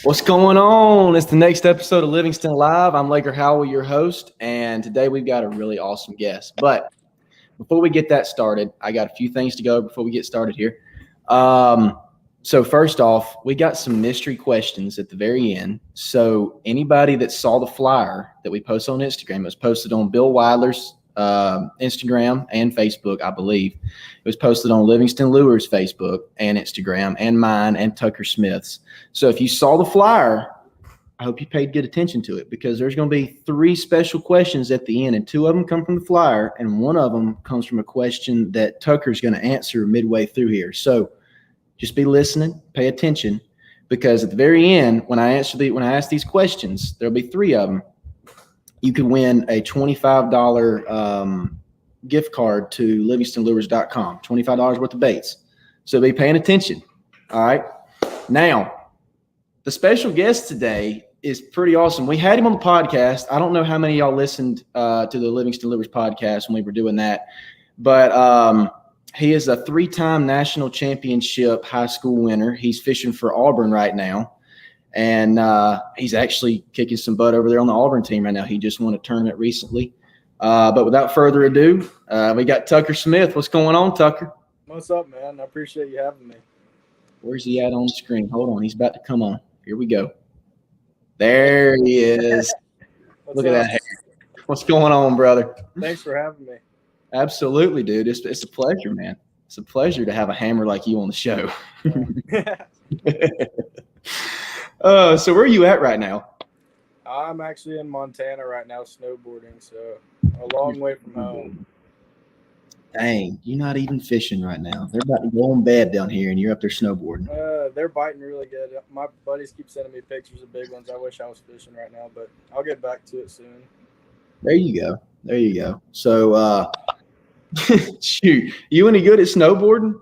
What's going on? It's the next episode of Livingston Live. I'm Laker Howell, your host, and today we've got a really awesome guest. But before we get that started, I got a few things to go before we get started here. So first off, we got some mystery questions at the very end. So anybody that saw the flyer that we posted on Instagram, it was posted on Bill Weiler's Instagram and Facebook, I believe. It was posted on Livingston Lures Facebook and Instagram and mine and Tucker Smith's. So if you saw the flyer, I hope you paid good attention to it because there's going to be 3 special questions at the end, and 2 of them come from the flyer, and 1 of them comes from a question that Tucker's going to answer midway through here. So just be listening, pay attention, because at the very end, when I ask these questions, there'll be 3 of them. You could win a $25 gift card to livingstonlures.com, $25 worth of baits. So be paying attention. All right. Now, the special guest today is pretty awesome. We had him on the podcast. I don't know how many of y'all listened to the Livingston Lures podcast when we were doing that, but he is a 3-time national championship high school winner. He's fishing for Auburn right now. And he's actually kicking some butt over there on the Auburn team right now. He just won a tournament recently. But without further ado, we got Tucker Smith. What's going on, Tucker? What's up, man? I appreciate you having me. Where's he at on the screen? Hold on. He's about to come on. Here we go. There he is. Look at that hair. What's going on, brother? Thanks for having me. Absolutely, dude. It's a pleasure, man. It's a pleasure to have a hammer like you on the show. So where are you at right now? I'm actually in Montana right now snowboarding, so a long way from home. Dang, you're not even fishing right now. They're about to go on bed down here, and you're up there snowboarding. They're biting really good. My buddies keep sending me pictures of big ones. I wish I was fishing right now, but I'll get back to it soon. There you go. There you go. So, shoot, you any good at snowboarding?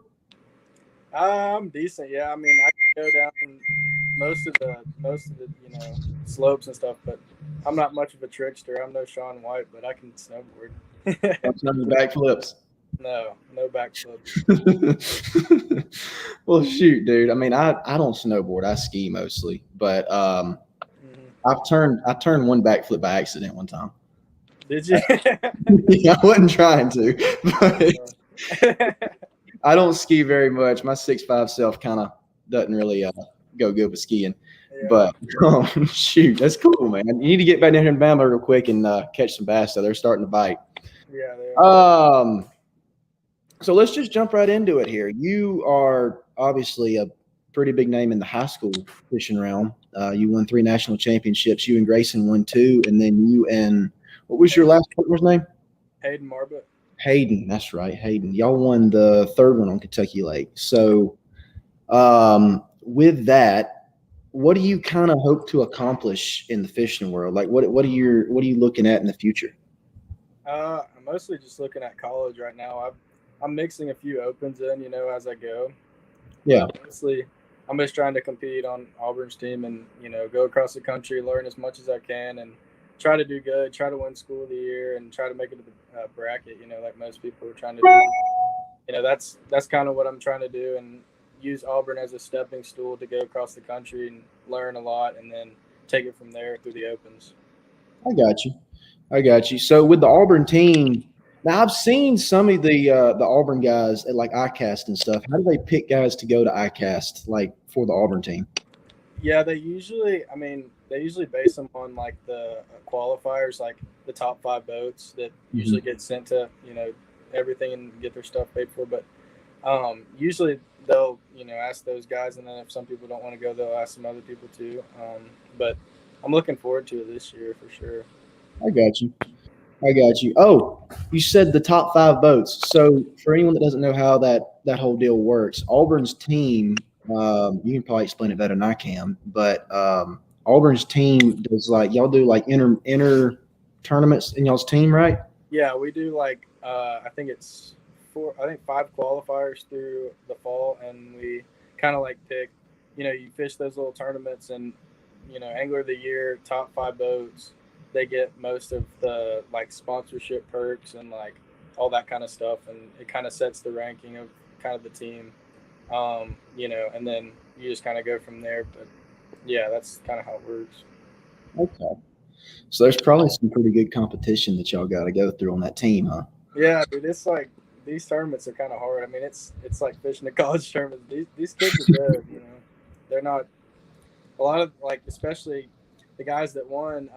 I'm decent. Yeah, I mean, I can go down most of the slopes and stuff, but I'm not much of a trickster. I'm no Shaun White, but I can snowboard. That's not the backflips. No backflips. Well, shoot, dude. I mean, I don't snowboard. I ski mostly, but I turned 1 backflip by accident one time. Did you? Yeah, I wasn't trying to, but I don't ski very much. My 6'5" self kind of doesn't really go good with skiing. Yeah. But shoot, that's cool, man. You need to get back down here in Bama real quick and catch some bass. So they're starting to bite. Yeah, they are. So let's just jump right into it here. You are obviously a pretty big name in the high school fishing realm. You won 3 national championships. You and Grayson won 2, and then you and what was your last partner's name? Hayden Marbut. Hayden, that's right, Hayden. Y'all won the 3rd one on Kentucky Lake. So with that, what do you kind of hope to accomplish in the fishing world? Like what are you looking at in the future? I'm mostly just looking at college right now. I'm mixing a few opens in, as I go. Yeah. Mostly, I'm just trying to compete on Auburn's team and, go across the country, learn as much as I can, and try to do good, try to win school of the year, and try to make it to the bracket, like most people are trying to do. That's kind of what I'm trying to do, and use Auburn as a stepping stool to go across the country and learn a lot, and then take it from there through the opens. I got you. So with the Auburn team, now I've seen some of the Auburn guys at like ICAST and stuff. How do they pick guys to go to ICAST, like for the Auburn team? Yeah, they usually base them on like the qualifiers, like the top 5 boats that usually get sent to, everything and get their stuff paid for. But usually they'll, ask those guys, and then if some people don't want to go, they'll ask some other people too. But I'm looking forward to it this year for sure. I got you. Oh, you said the top 5 boats. So for anyone that doesn't know how that whole deal works, Auburn's team, you can probably explain it better than I can, but Auburn's team does y'all do inter tournaments in y'all's team, right? Yeah, we do I think it's 5 qualifiers through the fall, and we kind of pick, you fish those little tournaments, and Angler of the Year, top 5 boats, they get most of the sponsorship perks and all that kind of stuff, and it kind of sets the ranking of kind of the team, and then you just kind of go from there. But Yeah, that's kind of how it works. Okay. So there's probably some pretty good competition that y'all got to go through on that team, huh? Yeah, dude, it's like these tournaments are kind of hard. I mean, it's like fishing a college tournament. These kids are good. They're not a lot of like, especially the guys that won.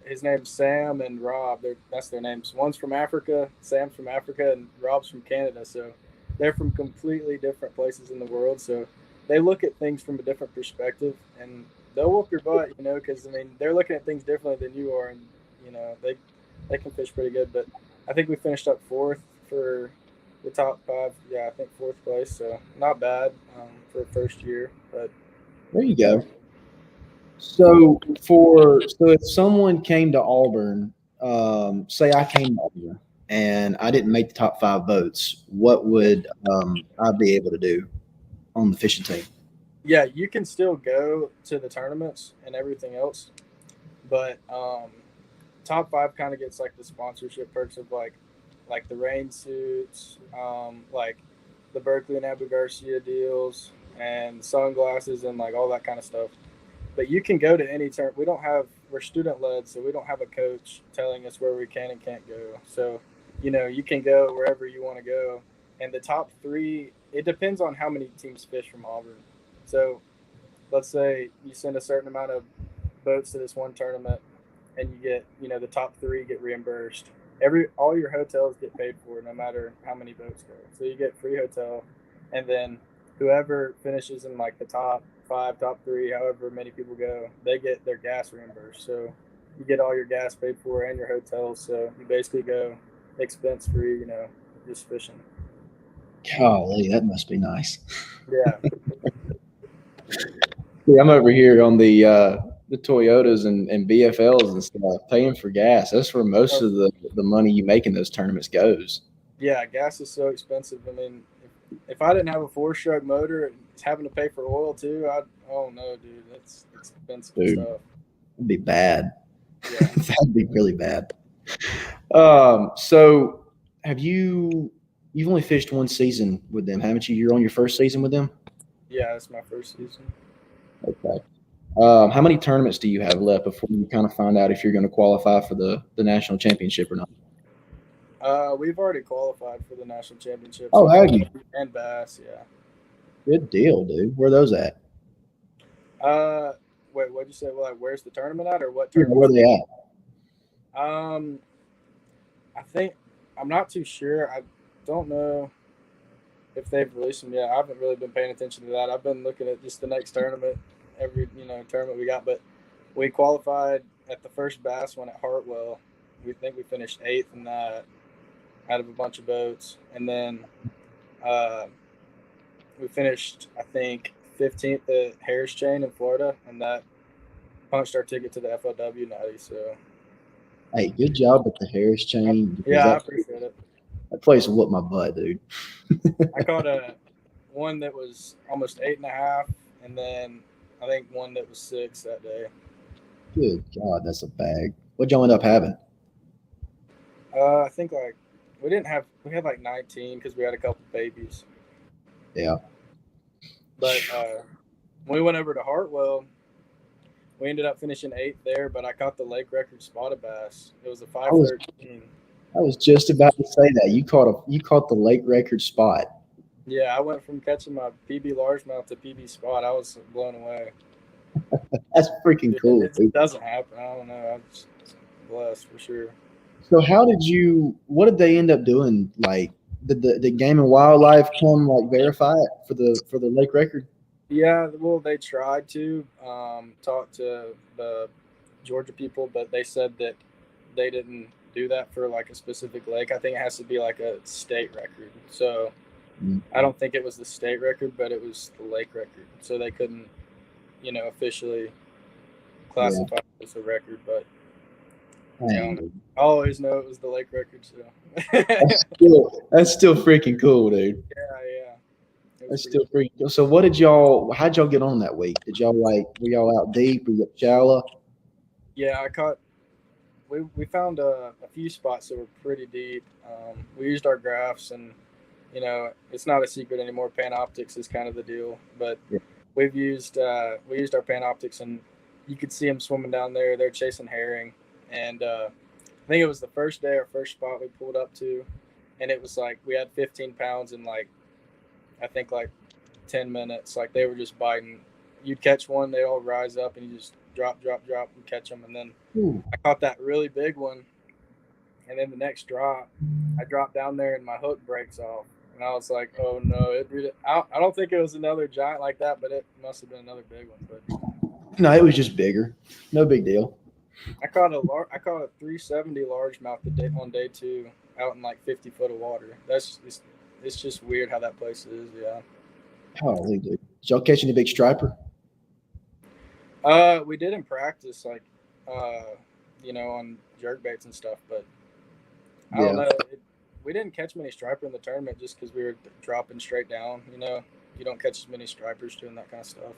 His name's Sam and Rob. That's their names. One's from Africa, Sam's from Africa, and Rob's from Canada. So they're from completely different places in the world. So they look at things from a different perspective, and they'll whoop your butt, because I mean they're looking at things differently than you are, and they can fish pretty good. But I think we finished up fourth for the top five. Yeah, I think fourth place. So not bad for a first year, but There you go. So if someone came to Auburn, say I came to Auburn and I didn't make the top 5 votes, what would I be able to do on the fishing team? yeah, you can still go to the tournaments and everything else, but top five kind of gets like the sponsorship perks of like the rain suits, like the Berkeley and Abu Garcia deals, and sunglasses and like all that kind of stuff. But you can go to any turn. We're student led, so we don't have a coach telling us where we can and can't go. So, you can go wherever you want to go. And the top three, it depends on how many teams fish from Auburn. So let's say you send a certain amount of boats to this one tournament, and you get, the top three get reimbursed. All your hotels get paid for no matter how many boats go. So you get free hotel, and then whoever finishes in like the top five, top three, however many people go, they get their gas reimbursed. So you get all your gas paid for and your hotels. So you basically go expense free, just fishing. Golly, that must be nice. Yeah. Yeah, I'm over here on the Toyotas and BFLs and stuff, paying for gas. That's where most of the money you make in those tournaments goes. Yeah, gas is so expensive. I mean, if I didn't have a 4-stroke motor, having to pay for oil too, oh no, dude, that's expensive Dude, stuff. it'd be bad. Yeah. That'd be really bad. So have you've only fished one season with them, haven't you? You're on your first season with them? Yeah, that's my first season. Okay. How many tournaments do you have left before you kind of find out if you're going to qualify for the national championship or not? We've already qualified for the national championships Oh, have you? and bass. Yeah. Good deal, dude. Where are those at? Uh, Wait, what'd you say? Well, like, where's the tournament at, or what Yeah, where tournament? are they at? I think I'm not too sure. I don't know if they've released them yet. I haven't really been paying attention to that. I've been looking at just the next tournament, every tournament we got. But we qualified at the first bass one at Hartwell. We think we finished eighth in that out of a bunch of boats, and then uh, we finished I think 15th at Harris Chain in Florida, and that punched our ticket to the FLW natty. So Hey, good job at the Harris chain because yeah, I appreciate it. that place will whoop my butt, dude. I caught a one that was almost 8.5, and then I think one that was 6 that day. Good God, that's a bag. What'd y'all end up having? I think like we had like 19 because we had a couple babies. Yeah. But when we went over to Hartwell, we ended up finishing 8th there. But I caught the lake record spotted bass. It was a 513. I was just about to say that. You caught the lake record spot. Yeah, I went from catching my PB largemouth to PB spot. I was blown away. That's freaking cool. It doesn't happen. I don't know. I'm just blessed for sure. So what did they end up doing? Like did the Game and Wildlife come like verify it for the lake record? Yeah, well, they tried to talk to the Georgia people, but they said that they didn't do that for like a specific lake. I think it has to be like a state record. So I don't think it was the state record, but it was the lake record. So they couldn't, officially classify it as a record. But I always know it was the lake record. So that's still freaking cool, dude. yeah. That's still freaking cool. So how'd y'all get on that week? Were y'all out deep? Were you shallow? Yeah, we found a few spots that were pretty deep. We used our graphs, and it's not a secret anymore. Panoptics is kind of the deal, but we used our Panoptics, and you could see them swimming down there. They're chasing herring, and I think it was the first day, our first spot we pulled up to, and it was like we had 15 pounds in like I think like 10 minutes. Like they were just biting. You'd catch one, they all rise up, and you just drop, and catch them. And then I caught that really big one, and then the next drop, I dropped down there, and my hook breaks off. And I was like, oh no! I don't think it was another giant like that, but it must have been another big one. But No, it was just bigger. No big deal. I caught a 370 largemouth on day 2 out in like 50 foot of water. It's just weird how that place is. Yeah. Holy dude! Did y'all catch any big striper? We did in practice, like, on jerk baits and stuff, but I don't know. We didn't catch many striper in the tournament just because we were dropping straight down. You don't catch as many stripers doing that kind of stuff.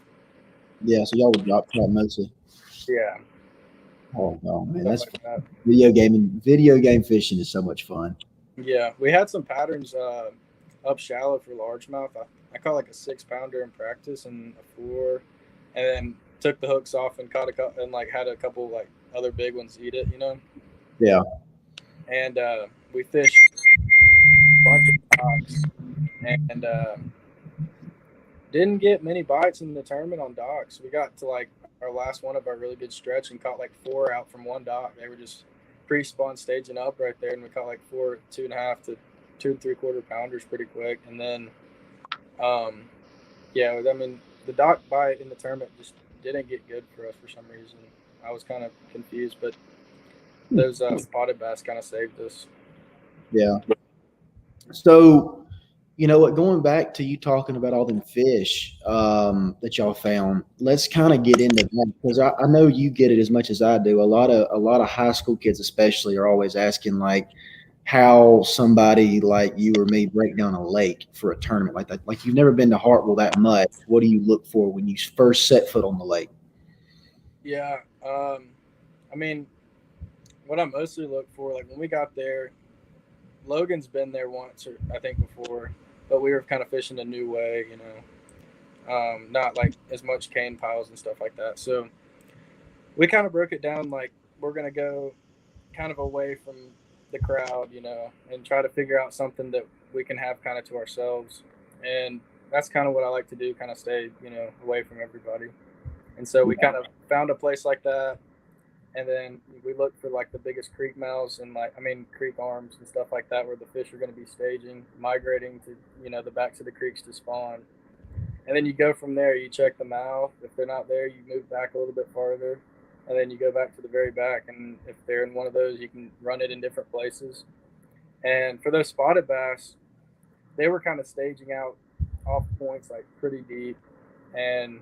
Yeah, so y'all would drop trap mostly. Yeah. Oh no, man, Stuff that's like that. video game fishing is so much fun. Yeah, we had some patterns up shallow for largemouth. I caught like a 6-pounder in practice and a 4, and then took the hooks off and caught had a couple like other big ones eat it. Yeah. And we fished a bunch of docks and didn't get many bites in the tournament on docks. We got to like our last one of our really good stretch and caught like 4 out from one dock. They were just pre-spawn staging up right there, and we caught like 4 2.5 to 2 3/4 pounders pretty quick. And then the dock bite in the tournament just didn't get good for us for some reason. I was kind of confused, but those spotted bass kind of saved us. Yeah. So, you know what? Going back to you talking about all them fish that y'all found, let's kind of get into that because I know you get it as much as I do. A lot of high school kids, especially, are always asking like how somebody like you or me break down a lake for a tournament like that. Like you've never been to Hartwell that much. What do you look for when you first set foot on the lake? Yeah. I mean, what I mostly look for, like when we got there, Logan's been there once or I think before, but we were kind of fishing a new way, not like as much cane piles and stuff like that. So we kind of broke it down like we're going to go kind of away from the crowd, and try to figure out something that we can have kind of to ourselves. And that's kind of what I like to do, kind of stay, away from everybody. And so we kind of found a place like that. And then we looked for like the biggest creek mouths and creek arms and stuff like that where the fish are going to be staging, migrating to, the backs of the creeks to spawn. And then you go from there, you check the mouth. If they're not there, you move back a little bit farther. And then you go back to the very back. And if they're in one of those, you can run it in different places. And for those spotted bass, they were kind of staging out off points like pretty deep. And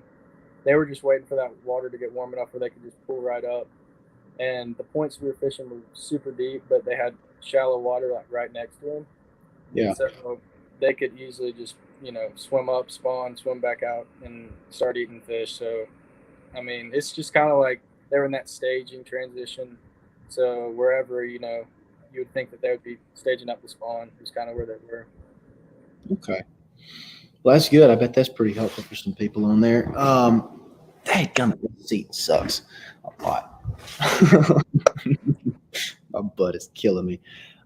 they were just waiting for that water to get warm enough where they could just pull right up. And the points we were fishing were super deep, but they had shallow water like right next to them. Yeah. So they could easily just, swim up, spawn, swim back out, and start eating fish. So, it's just kind of like they were in that staging transition. So wherever, you would think that they would be staging up the spawn is kind of where they were. Okay. Well, that's good. I bet that's pretty helpful for some people on there. Dadgummit, this seat sucks a lot. My butt is killing me.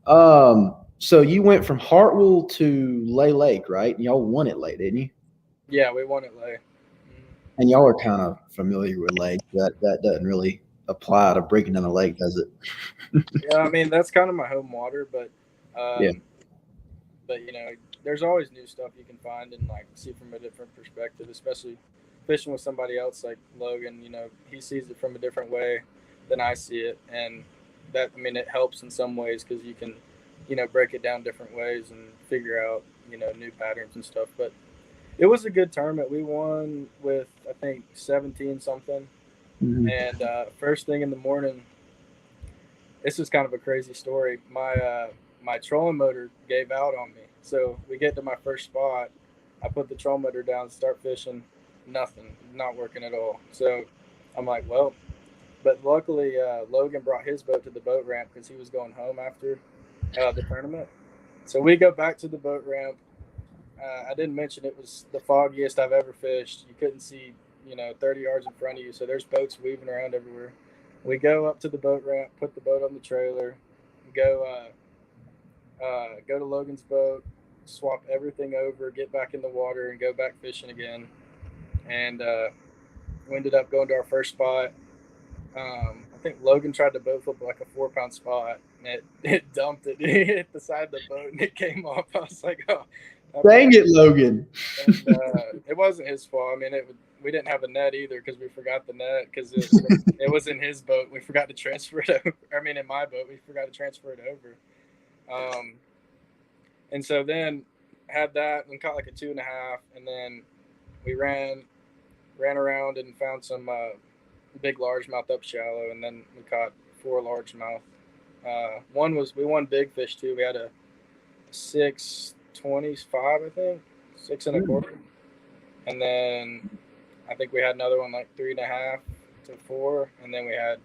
So you went from Hartwell to Lay Lake, right? And y'all won it Lay, didn't you? Yeah, we won it Lay. And y'all are kind of familiar with Lake. That doesn't really apply to breaking down the lake, does it? Yeah, that's kind of my home water, but yeah. But there's always new stuff you can find and like see from a different perspective, especially fishing with somebody else like Logan. He sees it from a different way than I see it, and that it helps in some ways because you can break it down different ways and figure out new patterns and stuff. But it was a good tournament. We won with I think 17 something. Mm-hmm. And first thing in the morning, this is kind of a crazy story. My trolling motor gave out on me. So we get to my first spot. I put the trolling motor down, start fishing. Nothing, not working at all. So I'm like, well, but luckily Logan brought his boat to the boat ramp because he was going home after the tournament. So we go back to the boat ramp. I didn't mention it was the foggiest I've ever fished. You couldn't see, 30 yards in front of you. So there's boats weaving around everywhere. We go up to the boat ramp, put the boat on the trailer, go go to Logan's boat, swap everything over, get back in the water, and go back fishing again. And we ended up going to our first spot. I think Logan tried to boat flip like a 4-pound spot, and it dumped it. It hit the side of the boat, and it came off. I was like, oh. Dang it, Logan. And, it wasn't his fault. I mean, we didn't have a net either because we forgot the net because it was in his boat. We forgot to transfer it over. I mean, in my boat, we forgot to transfer it over. And so then had that and caught like a 2.5, and then we ran around and found some big largemouth up shallow, and then we caught 4 largemouth. We won big fish too. We had a 6.25, I think, 6.25, and then I think we had another one like 3.5 to 4, and then we had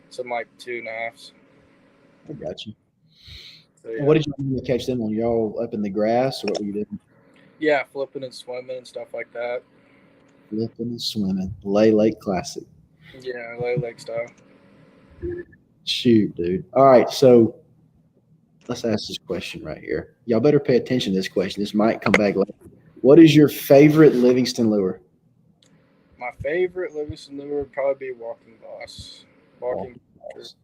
some like 2.5s. I got you. So, yeah. What did you do to catch them on? Y'all up in the grass, or what were you doing? Yeah, flipping and swimming and stuff like that. Flipping and swimming. Lay Lake Classic. Yeah, Lay Lake style. Shoot, dude. All right, so let's ask this question right here. Y'all better pay attention to this question. This might come back later. What is your favorite Livingston lure? My favorite Livingston lure would probably be Walking Boss. Walking Boss.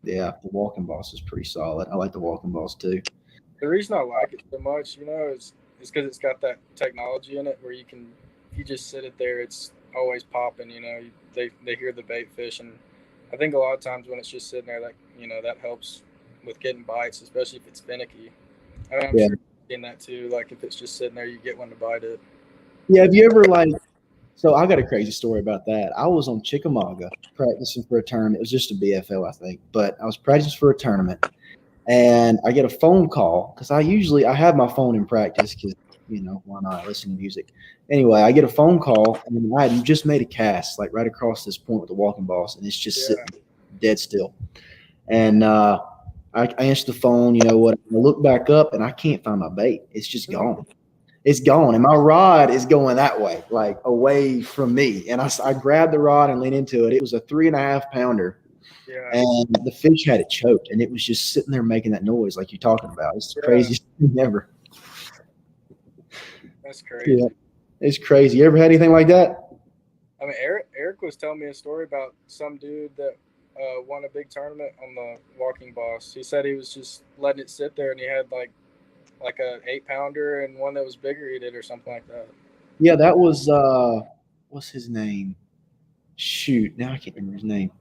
Yeah, the Walking Boss is pretty solid. I like the Walking Boss too. The reason I like it so much, is because it's got that technology in it where if you just sit it there, it's always popping. They hear the bait fish, and I think a lot of times when it's just sitting there, that helps with getting bites, especially if it's finicky. I mean, I'm sure you've seen that too. Like if it's just sitting there, you get one to bite it. Yeah, have you ever so I got a crazy story about that. I was on Chickamauga practicing for a tournament. It was just a BFL, I think, but I was practicing for a tournament, and I get a phone call because I have my phone in practice because, why not listen to music? Anyway, I get a phone call, and I had just made a cast like right across this point with the Walking Boss, and it's just sitting dead still. And I answer the phone, I look back up, and I can't find my bait. It's just gone. It's gone, and my rod is going that way, like away from me. And I grabbed the rod and leaned into it. It was a 3.5 pounder, and the fish had it choked, and it was just sitting there making that noise like you're talking about. It's the craziest thing ever. That's crazy. Yeah, it's crazy. You ever had anything like that? I mean, Eric was telling me a story about some dude that won a big tournament on the Walking Boss. He said he was just letting it sit there, and he had like a 8-pounder and one that was bigger he did or something like that. Yeah, that was what's his name? Shoot, now I can't remember his name.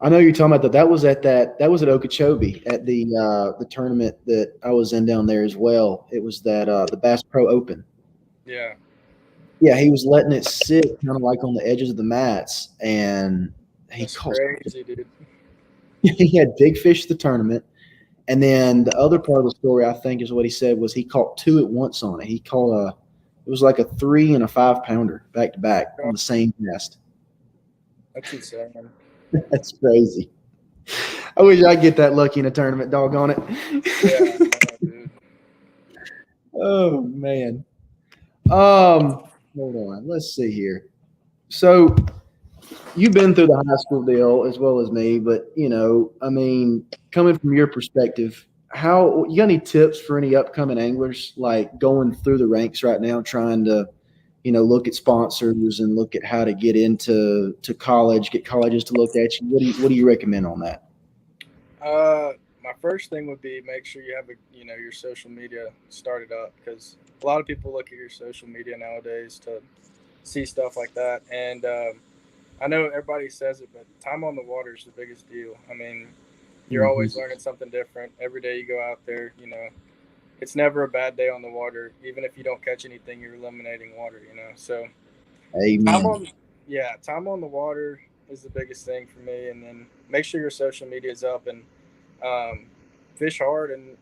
I know you're talking about that. That was at Okeechobee at the tournament that I was in down there as well. It was that the Bass Pro Open. Yeah. Yeah, he was letting it sit kind of like on the edges of the mats, and That's crazy, dude. He had big fish at the tournament. And then the other part of the story, I think, is what he said was he caught 2 at once on it. He caught it was like a 3 and a 5 pounder back to back on the same cast. That's insane. That's crazy. I wish I'd get that lucky in a tournament, doggone it. Yeah, dude. Oh man. Hold on. Let's see here. So you've been through the high school deal as well as me, but I mean, coming from your perspective, how you got any tips for any upcoming anglers like going through the ranks right now, trying to, look at sponsors and look at how to get into college, get colleges to look at you? What do you recommend on that? My first thing would be make sure you have your social media started up, because a lot of people look at your social media nowadays to see stuff like that. And I know everybody says it, but time on the water is the biggest deal. I mean, you're always learning something different. Every day you go out there, it's never a bad day on the water. Even if you don't catch anything, you're eliminating water, So Amen. Time on the water is the biggest thing for me. And then make sure your social media is up and fish hard, and,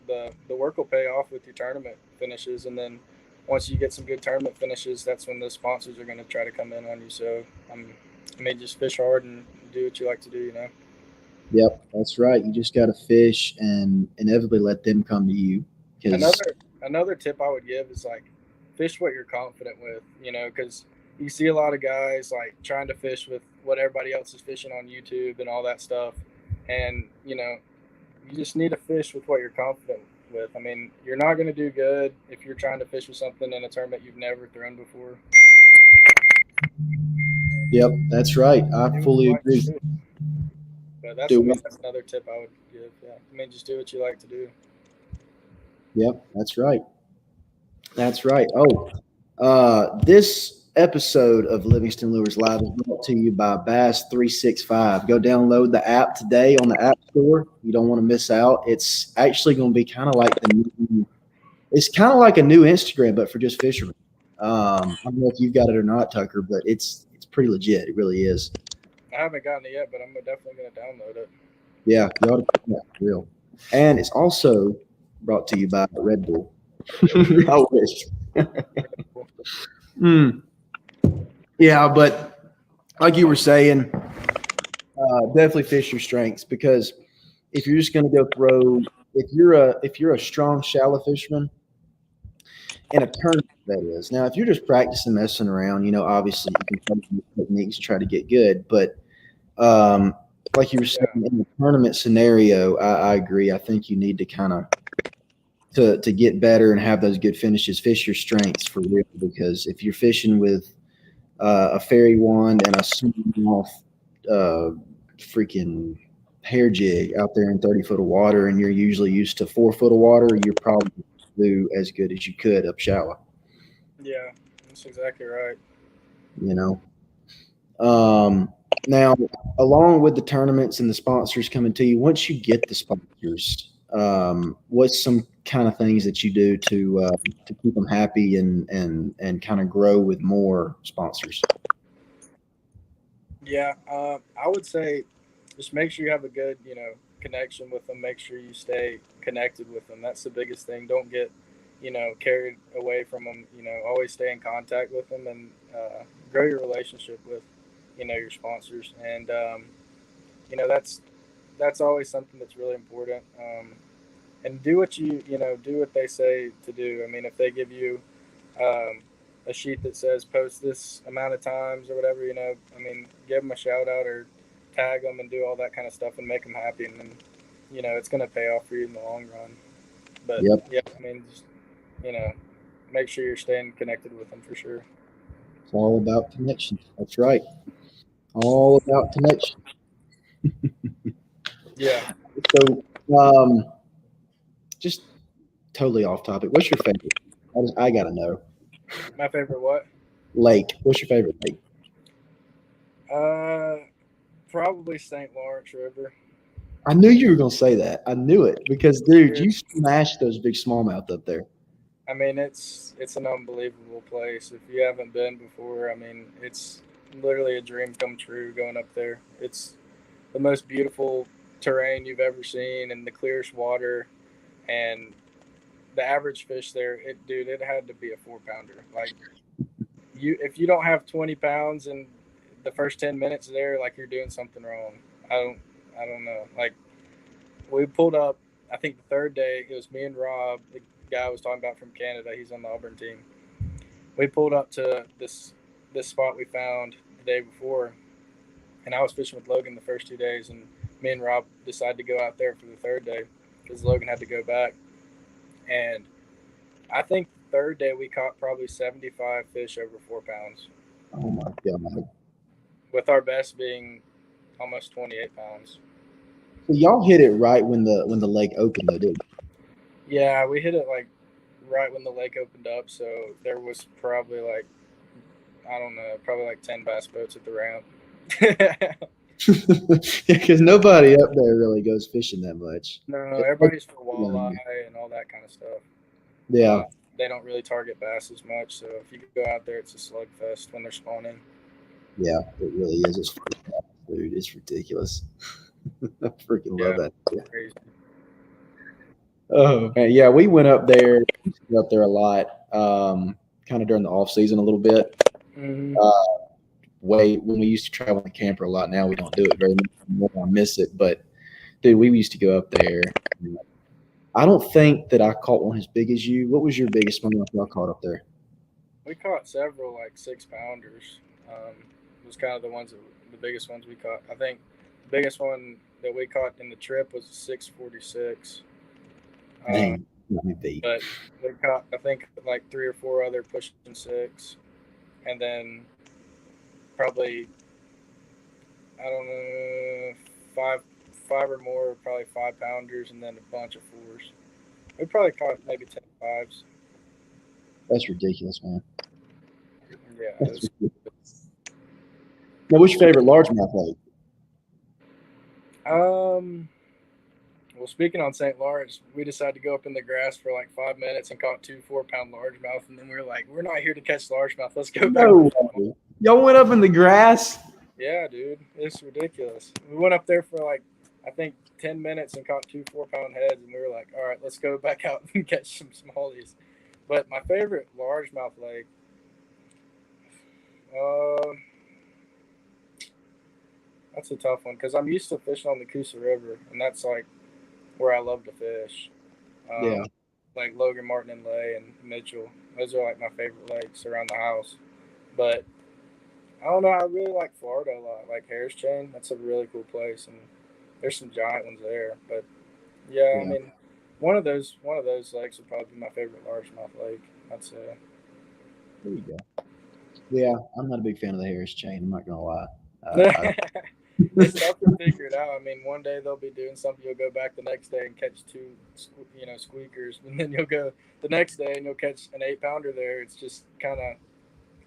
the work will pay off with your tournament finishes. And then once you get some good tournament finishes, that's when the sponsors are going to try to come in on you. So, just fish hard and do what you like to do, Yep, that's right. You just got to fish and inevitably let them come to you. another tip I would give is like fish what you're confident with, because you see a lot of guys like trying to fish with what everybody else is fishing on YouTube and all that stuff. And, you just need to fish with what you're confident with. I mean, you're not going to do good if you're trying to fish with something in a tournament you've never thrown before. Yep, that's right. I fully agree. But that's another tip I would give. Yeah, I mean, just do what you like to do. Yep, that's right. That's right. Oh, this episode of Livingston Lures Live is brought to you by Bass 365. Go download the app today on the App Store. You don't want to miss out. It's actually going to be kind of like it's kind of like a new Instagram, but for just fishermen. I don't know if you've got it or not, Tucker, but it's pretty legit. It really is. I haven't gotten it yet, but I'm definitely going to download it. Yeah, you ought to put that for real. And it's also brought to you by Red Bull. I wish. Yeah, but like you were saying, definitely fish your strengths, because if you're just going to go throw, if you're a strong shallow fisherman in a tournament, that is. Now, if you're just practicing messing around, obviously you can try techniques to try to get good, but like you were saying, in the tournament scenario, I agree. I think you need to kind of to get better and have those good finishes, fish your strengths for real. Because if you're fishing with a fairy wand and a small freaking hair jig out there in 30 foot of water, and you're usually used to 4 foot of water, you're probably do as good as you could up shallow. Yeah, that's exactly right. Now, along with the tournaments and the sponsors coming to you, once you get the sponsors, what's some kind of things that you do to keep them happy and kind of grow with more sponsors? Yeah, I would say just make sure you have a good, connection with them. Make sure you stay connected with them. That's the biggest thing. Don't get, carried away from them. Always stay in contact with them and grow your relationship with, your sponsors. And that's always something that's really important. And do what do what they say to do. I mean, if they give you a sheet that says post this amount of times or whatever, I mean, give them a shout out or tag them and do all that kind of stuff and make them happy. And then, it's going to pay off for you in the long run. But yeah, I mean, just, make sure you're staying connected with them for sure. It's all about connection. That's right. All about connection. Yeah. So, just totally off topic. What's your favorite? I gotta know. My favorite what? Lake. What's your favorite lake? Probably St. Lawrence River. I knew you were gonna say that. I knew it because, dude, you smashed those big smallmouth up there. I mean, it's an unbelievable place. If you haven't been before, I mean, it's literally a dream come true going up there. It's the most beautiful terrain you've ever seen and the clearest water, and the average fish there, it had to be a 4-pounder. Like, if you don't have 20 pounds in the first 10 minutes there, like, you're doing something wrong. I don't know. Like, we pulled up, I think the third day, it was me and Rob, the guy I was talking about from Canada. He's on the Auburn team. We pulled up to this spot we found the day before, and I was fishing with Logan the first 2 days, and me and Rob decided to go out there for the third day because Logan had to go back. And I think the third day we caught probably 75 fish over 4 pounds. Oh my God. With our best being almost 28 pounds. So y'all hit it right when the lake opened, though, didn't you? Yeah, we hit it like right when the lake opened up. So there was probably like, I don't know, probably like 10 bass boats at the ramp. Yeah, because nobody up there really goes fishing that much. No, everybody's for walleye and all that kind of stuff. Yeah. They don't really target bass as much. So if you go out there, it's a slugfest when they're spawning. Yeah, it really is. It's dude, it's ridiculous. I freaking love that. Yeah. Crazy. Oh man, yeah, we went up there. Up there a lot, kind of during the off season a little bit. Mm-hmm. When we used to travel in the camper a lot. Now we don't do it very much anymore. I miss it, but dude, we used to go up there. I don't think that I caught one as big as you. What was your biggest smallmouth y'all caught up there? We caught several like 6 pounders. Was kind of the biggest ones we caught. I think the biggest one that we caught in the trip was a 646. Uh, Dang, let me beat. but we caught I think like three or four other pushing six, and then probably I don't know five or more, probably 5 pounders, and then a bunch of fours. We probably caught maybe 10 fives. That's ridiculous, man. Yeah, it That's was. ridiculous. Now, what's your favorite largemouth lake? Um. Well, speaking on St. Lawrence, we decided to go up in the grass for like 5 minutes and caught two 4 pound largemouth, and then we were like, "We're not here to catch largemouth. Let's go back." No way. Y'all went up in the grass? Yeah, dude, it's ridiculous. We went up there for like I think 10 minutes and caught two 4 pound heads, and we were like, "All right, let's go back out and catch some smallies." But my favorite largemouth lake, uh, that's a tough one because I'm used to fishing on the Coosa River, and that's like where I love to fish. Yeah. Like Logan Martin and Lay and Mitchell. Those are like my favorite lakes around the house. But I don't know. I really like Florida a lot. Like Harris Chain, that's a really cool place, and there's some giant ones there. But yeah, I Yeah. mean, one of those lakes would probably be my favorite largemouth lake. I'd say. There you go. Yeah, I'm not a big fan of the Harris chain. I'm not gonna lie. I, It's tough to figure it out. I mean, one day they'll be doing something. You'll go back the next day and catch two, squeakers, and then you'll go the next day and you'll catch an 8 pounder there. It's just kind of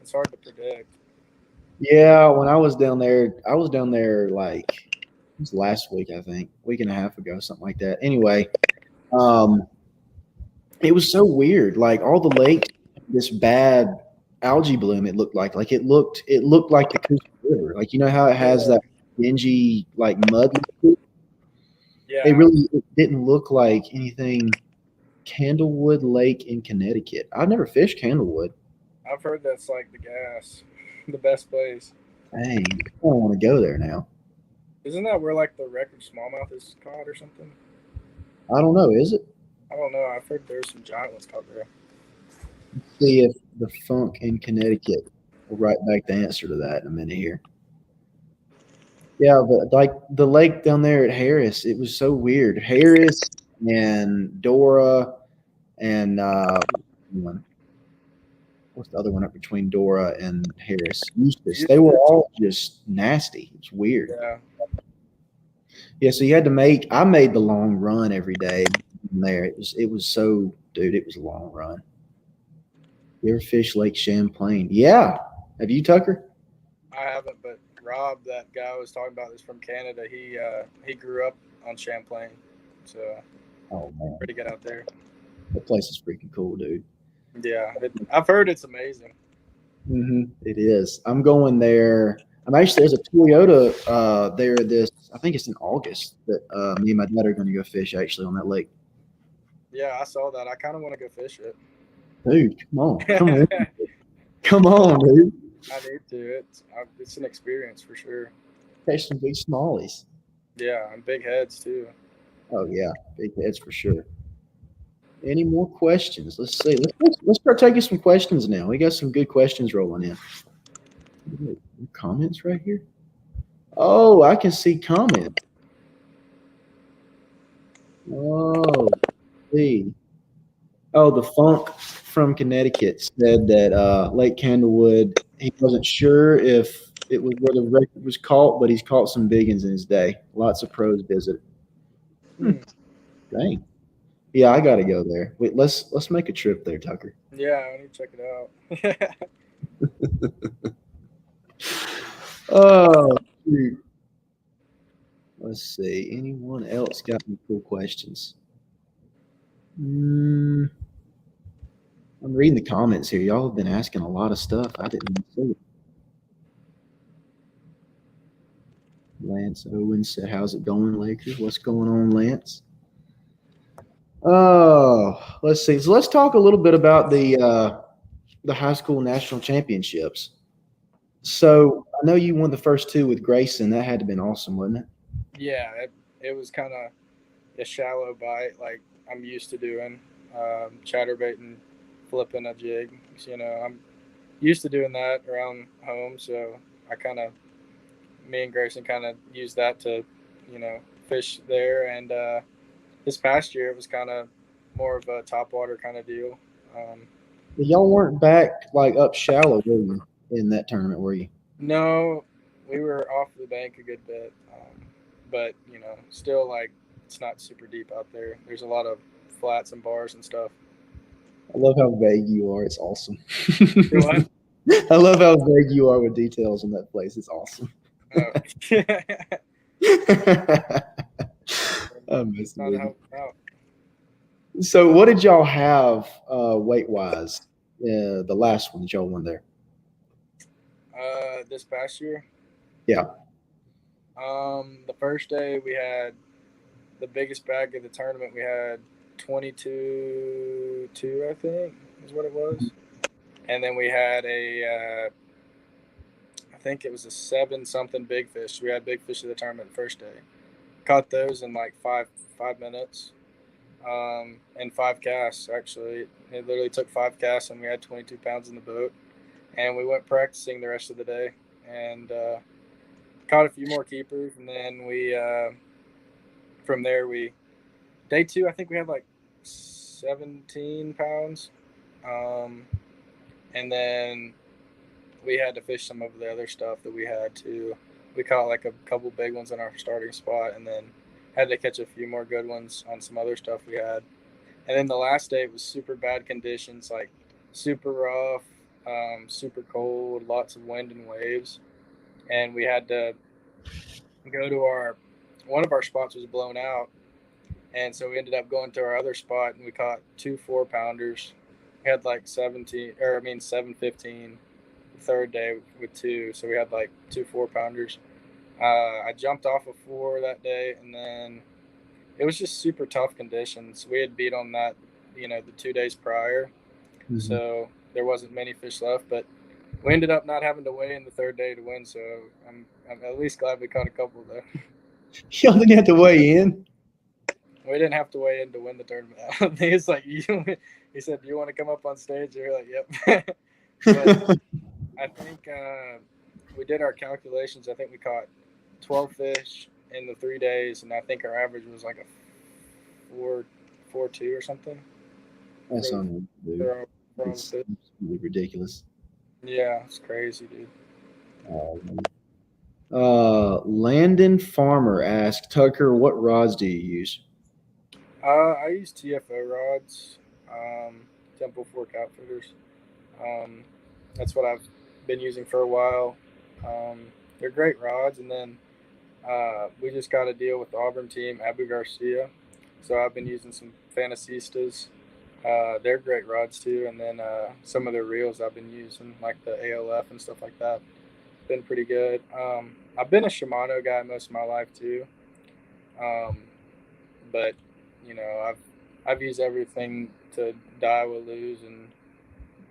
it's hard to predict. yeah, when I was down there like it was last week, I think, week and a half ago, something like that. Anyway, um, it was so weird. Like all the lakes, this bad algae bloom. It looked like it looked like the Coosa River. Like you know how it has Yeah, that dingy like mud. It yeah. really it didn't look like anything. Candlewood Lake in Connecticut. I've never fished Candlewood. I've heard that's like the gas, the best place. Dang, I don't want to go there now. Isn't that where like the record smallmouth is caught or something? I don't know. Is it? I don't know. I've heard there's some giant ones caught there. See if the Funk in Connecticut. We'll write back the answer to that in a minute here. Yeah, but like the lake down there at Harris, it was so weird. Harris and Dora and what's the other one up between Dora and Harris? Eustis. They were all just nasty. It's weird. Yeah, Yeah, so you had to make. I made the long run every day there. It was so, dude. It was a long run. You ever fish Lake Champlain? Yeah. Have you, Tucker? I haven't, but Rob, that guy I was talking about, is from Canada. He grew up on Champlain, so Oh man, pretty good out there. the place is freaking cool, dude. Yeah, I've heard it's amazing. It is. I'm going there. I'm actually there's a Toyota there. I think it's in August that me and my dad are going to go fish actually on that lake. Yeah, I saw that. I kind of want to go fish it. Dude, come on, I come on, dude. need to. It's an experience for sure. Catch some big smallies. Yeah, and big heads too. Oh yeah, big heads for sure. Any more questions? Let's see. Let's start taking some questions now. We got some good questions rolling in. Comments right here. Oh, I can see comments. Oh, see. Oh, the Funk from Connecticut said that Lake Candlewood. He wasn't sure if it was where the record was caught, but he's caught some big ones in his day. Lots of pros visit. Hmm. Dang. Yeah, I got to go there. Wait, let's make a trip there, Tucker. Yeah, I need to check it out. Oh, shoot. Let's see. Anyone else got any cool questions? Mm, I'm reading the comments here. Y'all have been asking a lot of stuff. I didn't even see it. Lance Owens said, "How's it going, Lakers? What's going on, Lance?" Oh, let's see. So let's talk a little bit about the high school national championships. So I know you won the first two with Grayson. That had to have been awesome, wasn't it? Yeah, it was kind of a shallow bite. Like I'm used to doing, chatterbaiting, flipping a jig. So, I'm used to doing that around home. So me and Grayson kind of used that to, fish there. And this past year, it was kind of more of a topwater kind of deal. Um, Y'all weren't back like up shallow, were you, in that tournament? Were you? no, we were off the bank a good bit, but still like it's not super deep out there. There's a lot of flats and bars and stuff. I love how vague you are. It's awesome. Do what? I love how vague you are with details in that place. It's awesome. Oh. I'm It's messing not with help out. you. So, what did y'all have weight wise? The last one that y'all won there. This past year, Yeah. the first day we had the biggest bag of the tournament. We had 22, I think, is what it was. And then we had I think it was a 7 something big fish. We had big fish of the tournament the first day. Caught those in like 5 minutes, and 5 casts actually. It literally took 5 casts, and we had 22 pounds in the boat. And we went practicing the rest of the day, and caught a few more keepers. And then from there, day 2, I think we had like 17 pounds. And then we had to fish some of the other stuff that we had to. We caught like a couple big ones in our starting spot, and then had to catch a few more good ones on some other stuff we had. And then the last day was super bad conditions, like super rough, super cold, lots of wind and waves, and we had to go to one of our spots was blown out, and so we ended up going to our other spot, and we caught 2 4-pounders. We had like 715 the third day with 2, so we had like 2 4-pounders. I jumped off of 4 that day, and then it was just super tough conditions. We had beat on that, the 2 days prior, so there wasn't many fish left, but we ended up not having to weigh in the third day to win, so I'm at least glad we caught a couple though. Y'all didn't have to weigh in. We didn't have to weigh in to win the tournament. I think it's like he said, "Do you want to come up on stage?" And we're like, "Yep." But I think we did our calculations. I think we caught 12 fish in the 3 days, and I think our average was like a 4.2 or something. That's unbelievable. It's ridiculous. Yeah, it's crazy, dude. Landon Farmer asked, Tucker, what rods do you use? I use TFO rods, Temple Fork Outfitters. That's what I've been using for a while. They're great rods, and then we just got a deal with the Auburn team, Abu Garcia. So I've been using some Fantasistas. They're great rods too, and then some of their reels I've been using, like the ALF and stuff like that. Been pretty good. I've been a Shimano guy most of my life too, but I've used everything to Daiwa lose, and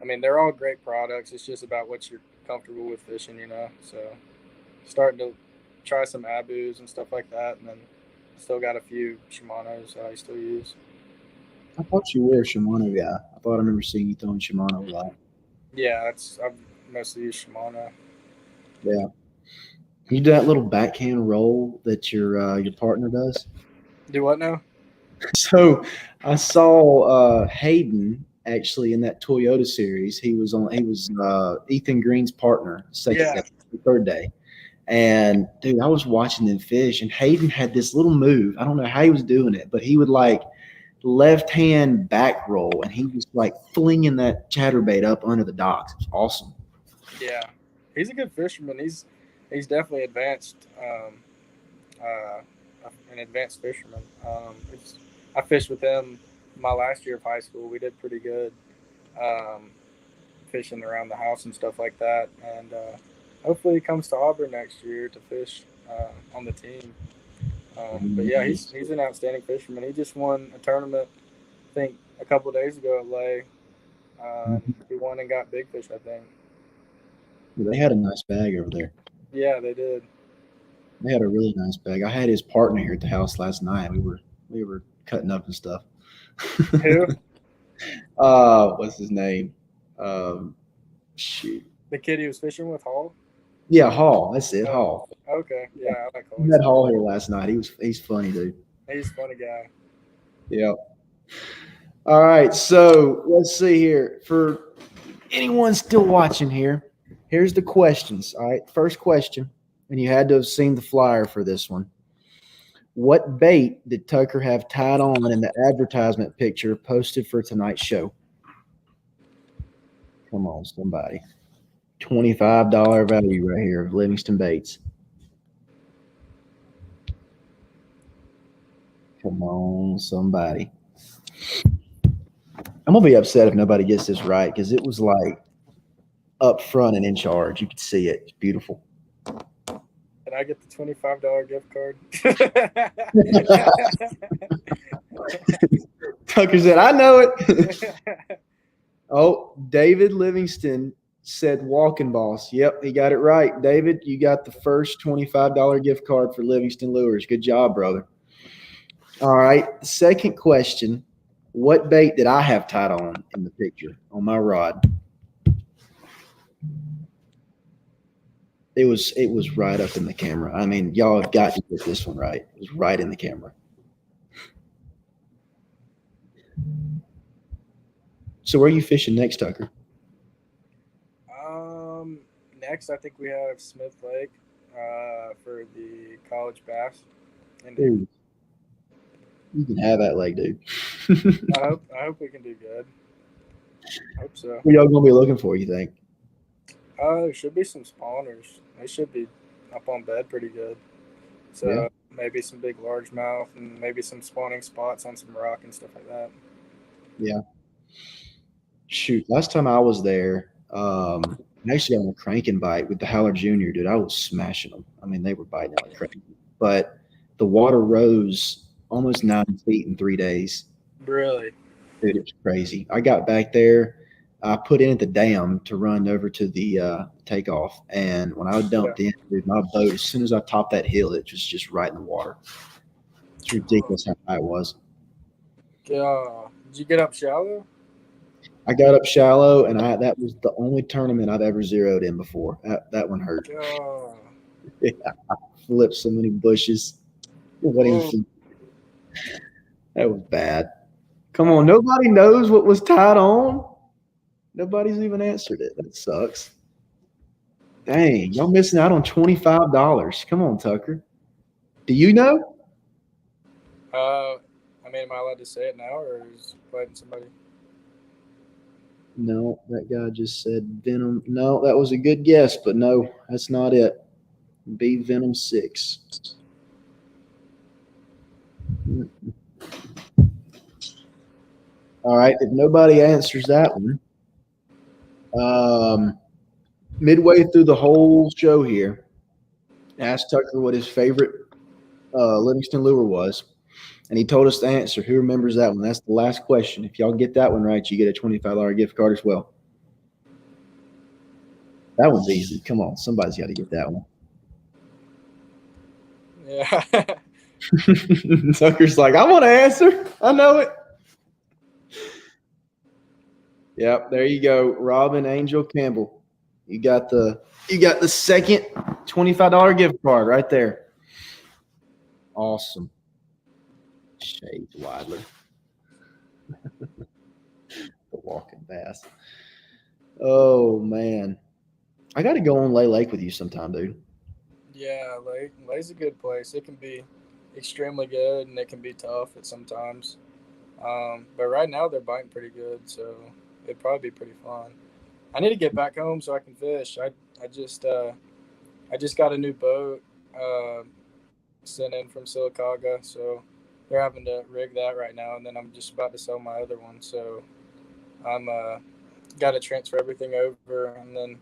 I mean they're all great products. It's just about what you're comfortable with fishing, So starting to try some Abus and stuff like that, and then still got a few Shimanos that I still use. I thought you were a Shimano guy. I thought I remember seeing you throwing Shimano a lot. Yeah, I've mostly used Shimano. Yeah. You do that little backhand roll that your partner does? Do what now? So I saw Hayden actually in that Toyota series. He was Ethan Green's partner, third day. And dude, I was watching them fish, and Hayden had this little move. I don't know how he was doing it, but he would like left hand back roll, and he was like flinging that chatterbait up under the docks. It was awesome. Yeah, he's a good fisherman. He's definitely advanced, an advanced fisherman. I fished with him my last year of high school. We did pretty good fishing around the house and stuff like that. And hopefully he comes to Auburn next year to fish on the team. But yeah, he's an outstanding fisherman. He just won a tournament, I think, a couple of days ago at Lay. He won and got big fish, I think. They had a nice bag over there. Yeah, they did. They had a really nice bag. I had his partner here at the house last night. We were cutting up and stuff. Who? What's his name? Shoot. The kid he was fishing with, Hall? Yeah, Hall. That's it, Oh, Hall. okay. Yeah, I like Hall. We met Hall here last night. He's funny, dude. He's a funny guy. Yeah. All right, so let's see here. For anyone still watching here, here's the questions. All right, first question, and you had to have seen the flyer for this one. What bait did Tucker have tied on in the advertisement picture posted for tonight's show? Come on, somebody. $25 value right here of Livingston baits. Come on, somebody. I'm going to be upset if nobody gets this right because it was like up front and in charge. You could see it. It's beautiful. Can I get the $25 gift card? Tucker said, I know it. Oh, David Livingston said walking boss. Yep, he got it right. David, you got the first $25 gift card for Livingston Lures. Good job, brother. All right, second question. What bait did I have tied on in the picture on my rod? It was right up in the camera. I mean, y'all have got to get this one right. It was right in the camera. So where are you fishing next, Tucker? Next, I think we have Smith Lake for the college bass. Dude, you can have that lake, dude. I hope we can do good. I hope so. What y'all gonna be looking for, you think? There should be some spawners. They should be up on bed pretty good. So Yeah. maybe some big largemouth and maybe some spawning spots on some rock and stuff like that. Yeah. Shoot, last time I was there, I actually got on a cranking bite with the Howler Jr., dude. I was smashing them. I mean, they were biting like crazy. But the water rose almost 9 feet in 3 days. Really? Dude, it was crazy. I got back there. I put in at the dam to run over to the takeoff. And when I dumped in, dude, my boat, as soon as I topped that hill, it was just right in the water. It's ridiculous how high it was. Yeah. Did you get up shallow? I got up shallow, and that was the only tournament I've ever zeroed in before. That one hurt. Yeah. Yeah, I flipped so many bushes. That was bad. Come on, nobody knows what was tied on. Nobody's even answered it. That sucks. Dang, y'all missing out on $25. Come on, Tucker. Do you know? I mean, am I allowed to say it now, or is fighting somebody? No, that guy just said Venom. No, that was a good guess, but no, that's not it. Be Venom 6. All right, if nobody answers that one, midway through the whole show here, asked Tucker what his favorite Livingston lure was, and he told us the answer. Who remembers that one? That's the last question. If y'all get that one right, you get a $25 gift card as well. That one's easy. Come on, somebody's got to get that one. Yeah. Tucker's like, I want to answer. I know it. Yep, there you go, Robin Angel Campbell. You got the second $25 gift card right there. Awesome. Shades Widely. The walking bass. Oh man, I got to go on Lay Lake with you sometime, dude. Yeah, Lay's a good place. It can be extremely good and it can be tough at sometimes. But right now they're biting pretty good, so it'd probably be pretty fun. I need to get back home so I can fish. I just got a new boat sent in from Silicaga, so they're having to rig that right now, and then I'm just about to sell my other one, so I'm got to transfer everything over and then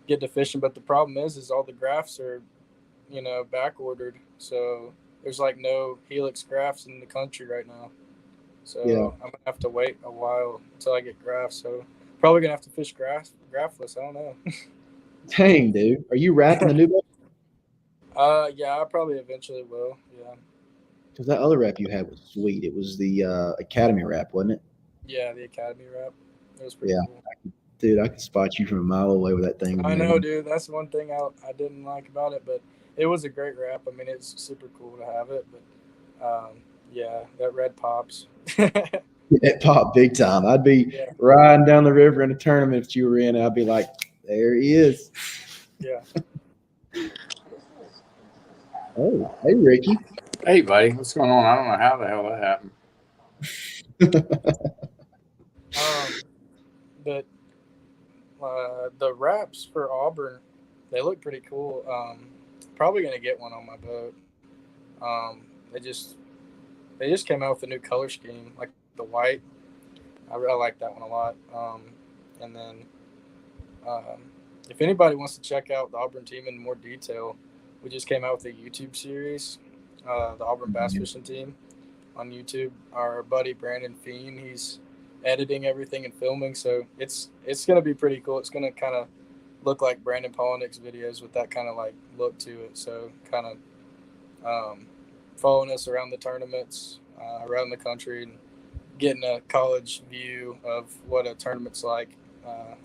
get to fishing. But the problem is all the graphs are, back ordered, so there's like no Helix graphs in the country right now. So Yeah. I'm gonna have to wait a while until I get graphs. So probably gonna have to fish graphless. I don't know. Dang, dude, are you wrapping the new boat? Yeah, I probably eventually will. Yeah. Because that other rap you had was sweet. It was the Academy rap, wasn't it? Yeah, the Academy rap. It was pretty Yeah. cool. Dude, I could spot you from a mile away with that thing. I Man. know, dude. That's one thing I didn't like about it, but it was a great rap. I mean, it's super cool to have it, but yeah, that red pops. It popped big time. I'd be Yeah, riding down the river in a tournament if you were in. I'd be like, there he is. yeah. Oh, hey, Ricky. Hey, buddy, what's going on? I don't know how the hell that happened. But the wraps for Auburn, they look pretty cool. Probably gonna get one on my boat. They just came out with a new color scheme, like the white. I really like that one a lot. And then if anybody wants to check out the Auburn team in more detail, we just came out with a YouTube series, the Auburn Bass Fishing Team on YouTube. Our buddy Brandon Fiend, he's editing everything and filming, so it's gonna be pretty cool. It's gonna kind of look like Brandon Polnick's videos with that kind of like look to it. So kind of following us around the tournaments around the country and getting a college view of what a tournament's like.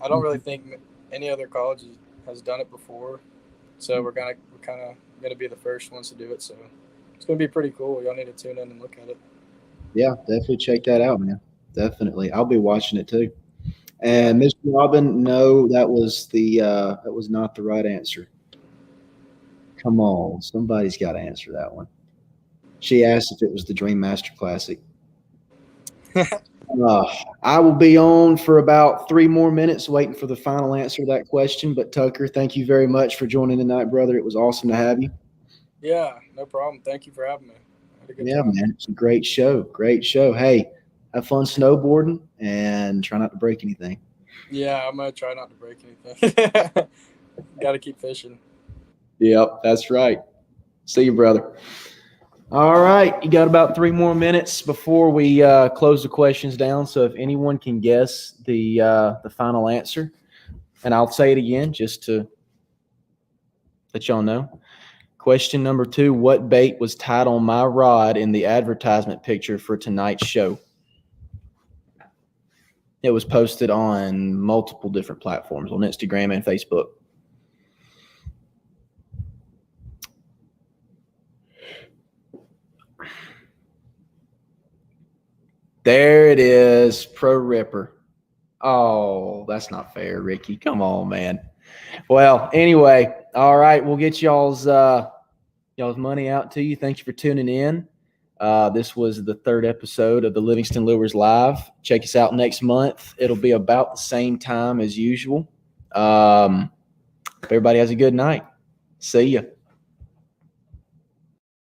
I don't really think any other college has done it before, so we're kind of gonna be the first ones to do it. So it's gonna be pretty cool. Y'all need to tune in and look at it. Yeah, definitely check that out, man. Definitely, I'll be watching it too. And Mr. Robin, no, that was not the right answer. Come on, somebody's got to answer that one. She asked if it was the Dream Master Classic. I will be on for about 3 more minutes waiting for the final answer to that question. But Tucker, thank you very much for joining tonight, brother. It was awesome to have you. Yeah, no problem. Thank you for having me. I had a good Yeah, time. man. It's a great show. Great show. Hey, have fun snowboarding and try not to break anything. Yeah, I'm going to try not to break anything. Got to keep fishing. Yep, that's right. See you, brother. All right, you got about 3 more minutes before we close the questions down. So if anyone can guess the final answer, and I'll say it again just to let y'all know. Question number 2, what bait was tied on my rod in the advertisement picture for tonight's show? It was posted on multiple different platforms, on Instagram and Facebook. There it is, Pro Ripper. Oh, that's not fair, Ricky. Come on, man. Well, anyway, all right, we'll get y'all's money out to you. Thank you for tuning in. This was the 3rd episode of the Livingston Lures Live. Check us out next month. It'll be about the same time as usual. Everybody has a good night. See ya.